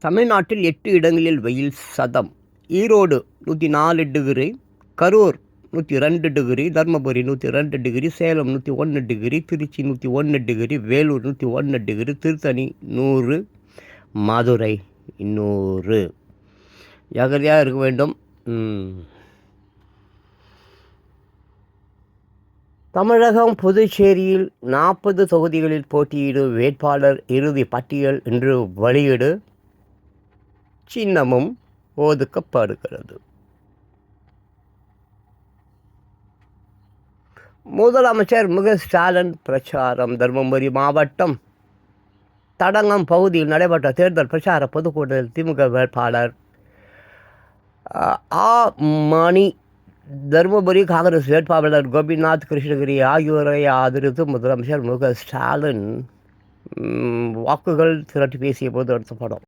தமிழ்நாட்டில் 8 இடங்களில் வெயில் சதம். Erode 104 degree, Karur 102 degree, Dharmapuri 102 degree, Salem 101 degree, Trichy 101 degree, Vellore 101 degree, Tiruttani 100, Madurai 100. ஜாக்கிரதையாக இருக்க வேண்டும். தமிழகம் புதுச்சேரியில் 40 தொகுதிகளில் போட்டியிடும் வேட்பாளர் இறுதி பட்டியல் இன்று வெளியீடு. சின்னமும் ஒதுக்கப்படுகிறது. முதலமைச்சர் மு.க.ஸ்டாலின் பிரச்சாரம். தர்மபுரி மாவட்டம் தடங்கம் பகுதியில் நடைபெற்ற தேர்தல் பிரச்சார பொதுக்கூட்டத்தில் திமுக வேட்பாளர் மணி, தருமபுரி காங்கிரஸ் வேட்பாளர் கோபிநாத் கிருஷ்ணகிரி ஆகியோரை ஆதரித்து முதலமைச்சர் மு.க.ஸ்டாலின் வாக்குகள் திரட்டி பேசிய போது எடுத்த படம்.